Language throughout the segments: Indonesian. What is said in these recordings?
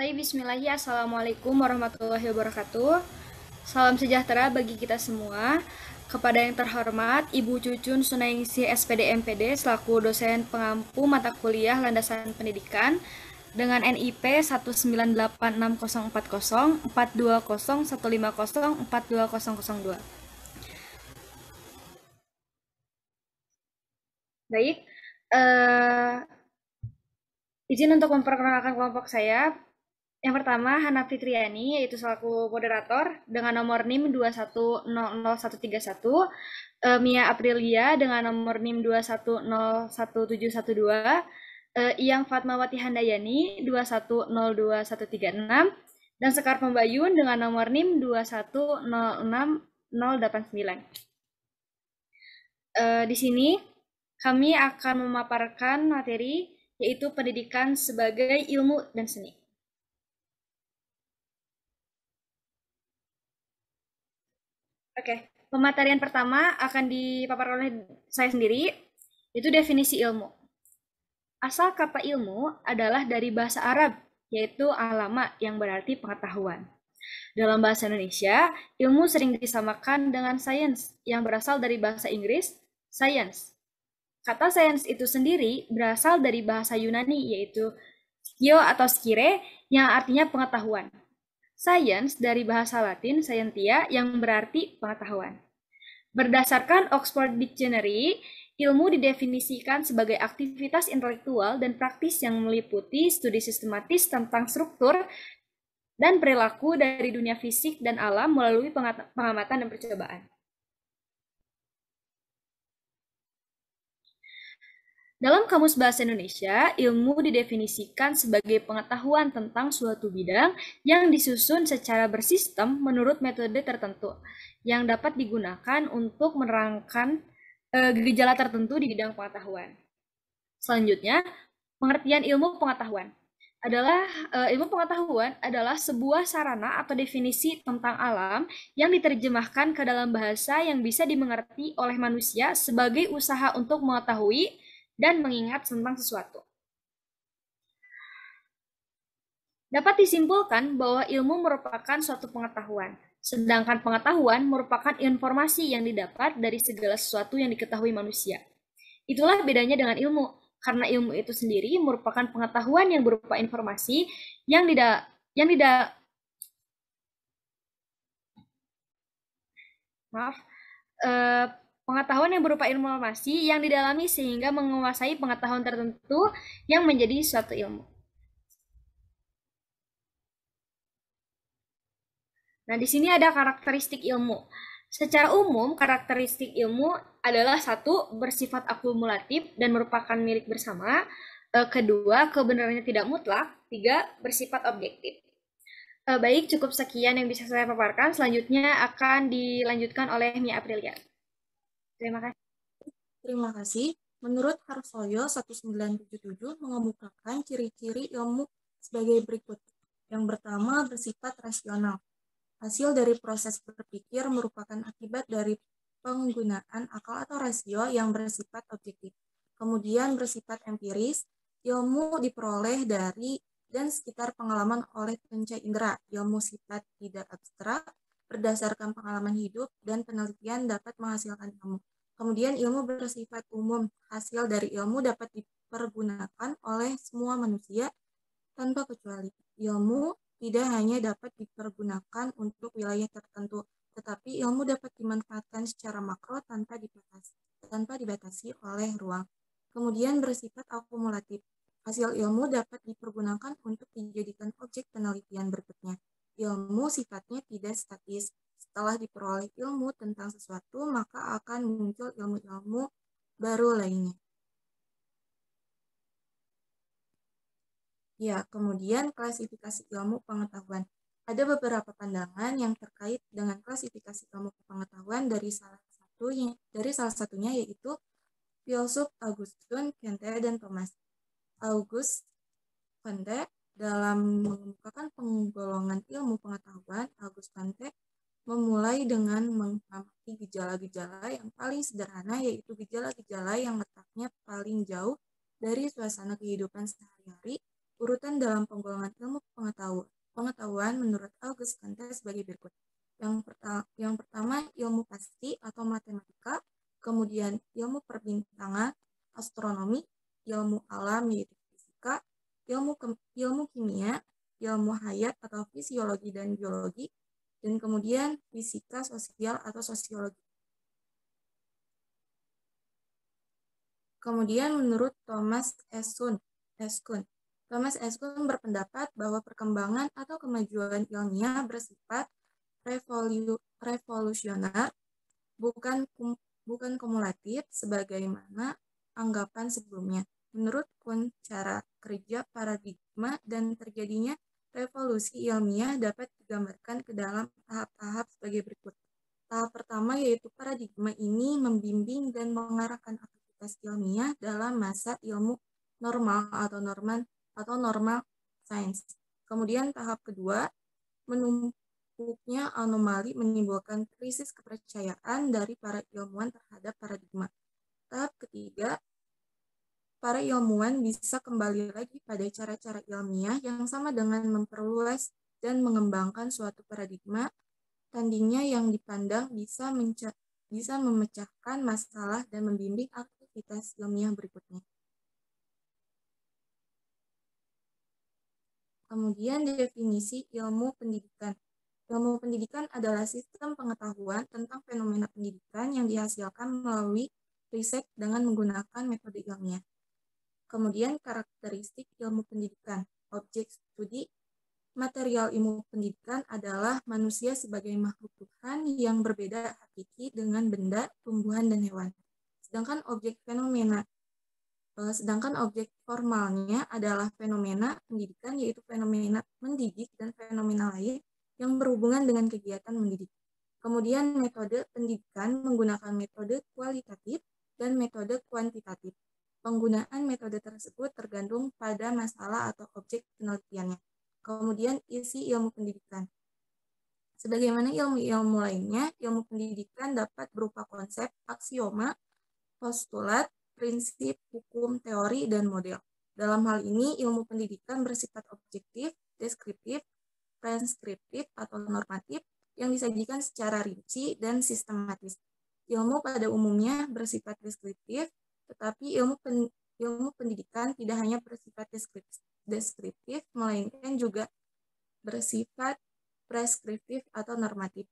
Baik, bismillah, assalamualaikum warahmatullahi wabarakatuh. Salam sejahtera bagi kita semua. Kepada yang terhormat, Ibu Cucun Sunaingsi SPD MPD selaku dosen pengampu mata kuliah landasan pendidikan dengan NIP 198604042015042. Baik, eh, izin untuk memperkenalkan kelompok saya. Yang pertama, Hana Fitriani, yaitu selaku moderator, dengan nomor NIM 2100131, Mia Aprilia dengan nomor NIM 2101712, Iyang Fatmawati Handayani 2102136, dan Sekar Pembayun dengan nomor NIM 2106089. Di sini kami akan memaparkan materi yaitu pendidikan sebagai ilmu dan seni. Oke, pematerian pertama akan dipaparkan oleh saya sendiri, itu definisi ilmu. Asal kata ilmu adalah dari bahasa Arab, yaitu alama yang berarti pengetahuan. Dalam bahasa Indonesia, ilmu sering disamakan dengan sains yang berasal dari bahasa Inggris, science. Kata sains itu sendiri berasal dari bahasa Yunani, yaitu skio atau skire, yang artinya pengetahuan. Science dari bahasa Latin scientia yang berarti pengetahuan. Berdasarkan Oxford Dictionary, ilmu didefinisikan sebagai aktivitas intelektual dan praktis yang meliputi studi sistematis tentang struktur dan perilaku dari dunia fisik dan alam melalui pengamatan dan percobaan. Dalam Kamus Bahasa Indonesia, ilmu didefinisikan sebagai pengetahuan tentang suatu bidang yang disusun secara bersistem menurut metode tertentu yang dapat digunakan untuk menerangkan gejala tertentu di bidang pengetahuan. Selanjutnya, pengertian ilmu pengetahuan adalah ilmu pengetahuan adalah sebuah sarana atau definisi tentang alam yang diterjemahkan ke dalam bahasa yang bisa dimengerti oleh manusia sebagai usaha untuk mengetahui dan mengingat tentang sesuatu. Dapat disimpulkan bahwa ilmu merupakan suatu pengetahuan, sedangkan pengetahuan merupakan informasi yang didapat dari segala sesuatu yang diketahui manusia. Itulah bedanya dengan ilmu, karena ilmu itu sendiri merupakan pengetahuan yang berupa informasi yang pengetahuan yang berupa informasi yang didalami sehingga menguasai pengetahuan tertentu yang menjadi suatu ilmu. Nah, di sini ada karakteristik ilmu. Secara umum, karakteristik ilmu adalah satu, bersifat akumulatif dan merupakan milik bersama. Kedua, kebenarannya tidak mutlak. Tiga, bersifat objektif. Baik, cukup sekian yang bisa saya paparkan. Selanjutnya akan dilanjutkan oleh Mia Aprilia. Terima kasih. Terima kasih. Menurut Harsoyo 1977 mengemukakan ciri-ciri ilmu sebagai berikut. Yang pertama, bersifat rasional. Hasil dari proses berpikir merupakan akibat dari penggunaan akal atau rasio yang bersifat objektif. Kemudian bersifat empiris, ilmu diperoleh dari dan sekitar pengalaman oleh panca indera. Ilmu sifat tidak abstrak, berdasarkan pengalaman hidup dan penelitian dapat menghasilkan ilmu. Kemudian ilmu bersifat umum, hasil dari ilmu dapat dipergunakan oleh semua manusia tanpa kecuali. Ilmu tidak hanya dapat dipergunakan untuk wilayah tertentu, tetapi ilmu dapat dimanfaatkan secara makro tanpa dibatasi oleh ruang. Kemudian bersifat akumulatif. Hasil ilmu dapat dipergunakan untuk dijadikan objek penelitian berikutnya. Ilmu sifatnya tidak statis. Setelah diperoleh ilmu tentang sesuatu, maka akan muncul ilmu-ilmu baru lainnya. Ya, kemudian klasifikasi ilmu pengetahuan. Ada beberapa pandangan yang terkait dengan klasifikasi ilmu pengetahuan dari salah satunya yaitu filsuf Augustin Comte dan Thomas. Auguste Comte dalam mengemukakan penggolongan ilmu pengetahuan, Auguste Comte memulai dengan mengamati gejala-gejala yang paling sederhana, yaitu gejala-gejala yang letaknya paling jauh dari suasana kehidupan sehari-hari, Urutan dalam penggolongan ilmu pengetahuan menurut Auguste Comte sebagai berikut. Yang pertama, ilmu pasti atau matematika, kemudian ilmu perbintangan, astronomi, ilmu alam yaitu fisika, ilmu kimia, ilmu hayat atau fisiologi dan biologi, dan kemudian fisika sosial atau sosiologi. Kemudian menurut Thomas S. Kuhn berpendapat bahwa perkembangan atau kemajuan ilmiah bersifat revolusioner, bukan kumulatif sebagaimana anggapan sebelumnya. Menurut Kuhn, cara kerja paradigma dan terjadinya revolusi ilmiah dapat digambarkan ke dalam tahap-tahap sebagai berikut. Tahap pertama yaitu paradigma ini membimbing dan mengarahkan aktivitas ilmiah dalam masa ilmu normal atau normal sains. Kemudian tahap kedua, menumpuknya anomali menimbulkan krisis kepercayaan dari para ilmuwan terhadap paradigma. Tahap ketiga, para ilmuwan bisa kembali lagi pada cara-cara ilmiah yang sama dengan memperluas dan mengembangkan suatu paradigma. Tandingnya yang dipandang bisa memecahkan masalah dan membimbing aktivitas ilmiah berikutnya. Kemudian definisi ilmu pendidikan. Ilmu pendidikan adalah sistem pengetahuan tentang fenomena pendidikan yang dihasilkan melalui riset dengan menggunakan metode ilmiah. Kemudian karakteristik ilmu pendidikan. Objek studi. Material ilmu pendidikan adalah manusia sebagai makhluk Tuhan yang berbeda hakiki dengan benda, tumbuhan, dan hewan. Sedangkan objek formalnya adalah fenomena pendidikan, yaitu fenomena mendidik dan fenomena lain yang berhubungan dengan kegiatan mendidik. Kemudian metode pendidikan menggunakan metode kualitatif dan metode kuantitatif. Penggunaan metode tersebut tergantung pada masalah atau objek penelitiannya. Kemudian isi ilmu pendidikan. Sebagaimana ilmu-ilmu lainnya, ilmu pendidikan dapat berupa konsep, aksioma, postulat, prinsip, hukum, teori, dan model. Dalam hal ini, ilmu pendidikan bersifat objektif, deskriptif, preskriptif, atau normatif yang disajikan secara rinci dan sistematis. Ilmu pada umumnya bersifat deskriptif, tetapi ilmu pendidikan tidak hanya bersifat deskriptif, melainkan juga bersifat preskriptif atau normatif.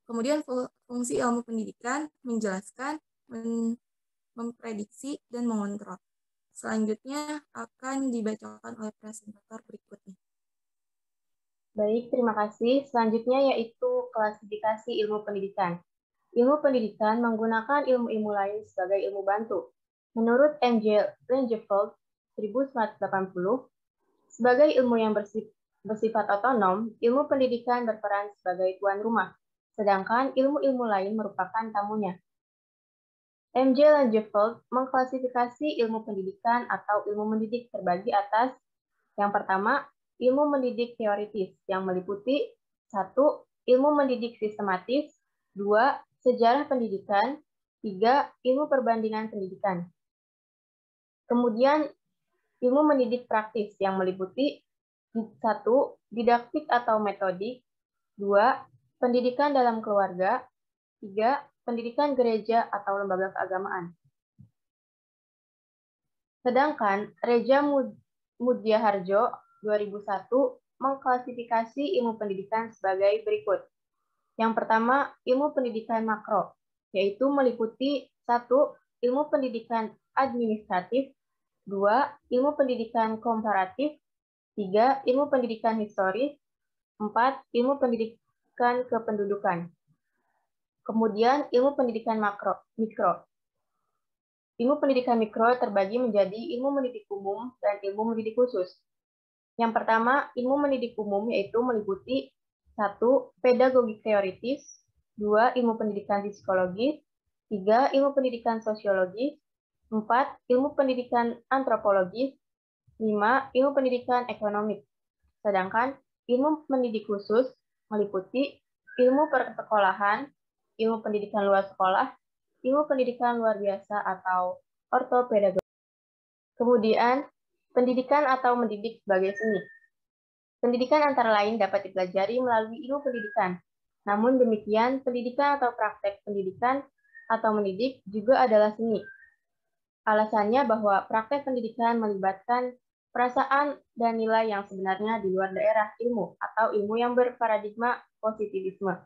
Kemudian fungsi ilmu pendidikan menjelaskan, memprediksi, dan mengontrol. Selanjutnya akan dibacakan oleh presentator berikutnya. Baik, terima kasih. Selanjutnya yaitu klasifikasi ilmu pendidikan. Ilmu pendidikan menggunakan ilmu-ilmu lain sebagai ilmu bantu. Menurut M.J. Langeveld 1980, sebagai ilmu yang bersifat otonom, ilmu pendidikan berperan sebagai tuan rumah, sedangkan ilmu-ilmu lain merupakan tamunya. M.J. Langeveld mengklasifikasi ilmu pendidikan atau ilmu mendidik terbagi atas yang pertama, ilmu mendidik teoritis yang meliputi 1. Ilmu mendidik sistematis, 2. Sejarah pendidikan, 3. Ilmu perbandingan pendidikan. Kemudian, ilmu mendidik praktis yang meliputi 1. Didaktik atau metodik, 2. Pendidikan dalam keluarga, 3. Pendidikan gereja atau lembaga keagamaan. Sedangkan Reja Mudyaharjo 2001 mengklasifikasi ilmu pendidikan sebagai berikut. Yang pertama, ilmu pendidikan makro, yaitu meliputi 1. Ilmu pendidikan administratif, 2. Ilmu pendidikan komparatif, 3. Ilmu pendidikan historis, 4. Ilmu pendidikan kependudukan. Kemudian ilmu pendidikan mikro. Ilmu pendidikan mikro terbagi menjadi ilmu mendidik umum dan ilmu mendidik khusus. Yang pertama, ilmu mendidik umum yaitu meliputi 1. Pedagogik teoritis, 2. Ilmu pendidikan psikologis, 3. Ilmu pendidikan sosiologis, 4. Ilmu pendidikan antropologis, 5. Ilmu pendidikan ekonomik. Sedangkan ilmu mendidik khusus meliputi ilmu persekolahan, ilmu pendidikan luar sekolah, ilmu pendidikan luar biasa atau ortopedagogi. Kemudian, Pendidikan atau mendidik sebagai seni. Pendidikan antara lain dapat dipelajari melalui ilmu pendidikan. Namun demikian, pendidikan atau praktek pendidikan atau mendidik juga adalah seni. Alasannya bahwa praktek pendidikan melibatkan perasaan dan nilai yang sebenarnya di luar daerah ilmu atau ilmu yang berparadigma positivisme.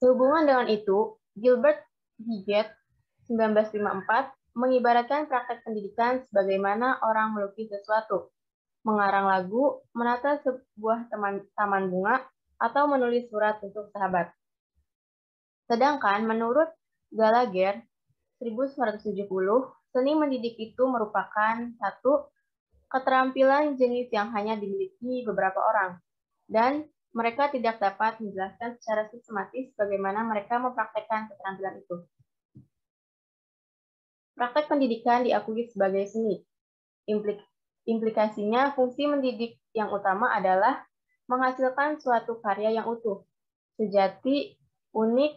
Sehubungan dengan itu, Gilbert Higet 1954 mengibaratkan praktek pendidikan sebagaimana orang melukis sesuatu, mengarang lagu, menata sebuah taman bunga, atau menulis surat untuk sahabat. Sedangkan menurut Gallagher 1970, seni mendidik itu merupakan satu keterampilan jenis yang hanya dimiliki beberapa orang, dan mereka tidak dapat menjelaskan secara sistematis bagaimana mereka mempraktekkan keterampilan itu. Praktek pendidikan diakui sebagai seni. Implikasinya, fungsi mendidik yang utama adalah menghasilkan suatu karya yang utuh, sejati, unik,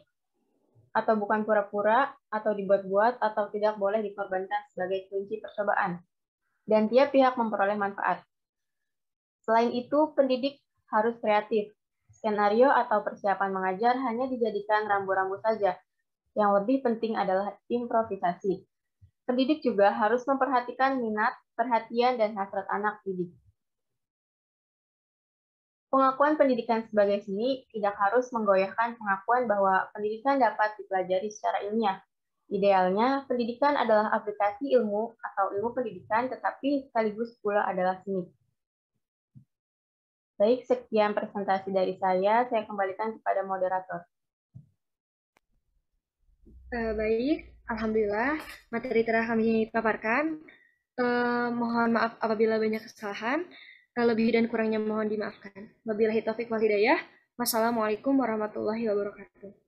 atau bukan pura-pura, atau dibuat-buat, atau tidak boleh dikorbankan sebagai kunci percobaan, dan tiap pihak memperoleh manfaat. Selain itu, pendidik harus kreatif. Skenario atau persiapan mengajar hanya dijadikan rambu-rambu saja. Yang lebih penting adalah improvisasi. Pendidik juga harus memperhatikan minat, perhatian, dan hasrat anak didik. Pengakuan pendidikan sebagai seni tidak harus menggoyahkan pengakuan bahwa pendidikan dapat dipelajari secara ilmiah. Idealnya, pendidikan adalah aplikasi ilmu atau ilmu pendidikan, tetapi sekaligus pula adalah seni. Baik, sekian presentasi dari saya kembalikan kepada moderator. Baik, Alhamdulillah, materi telah kami paparkan. Mohon maaf apabila banyak kesalahan, lebih dan kurangnya mohon dimaafkan. Wabillahi taufiq wal hidayah. Wassalamualaikum warahmatullahi wabarakatuh.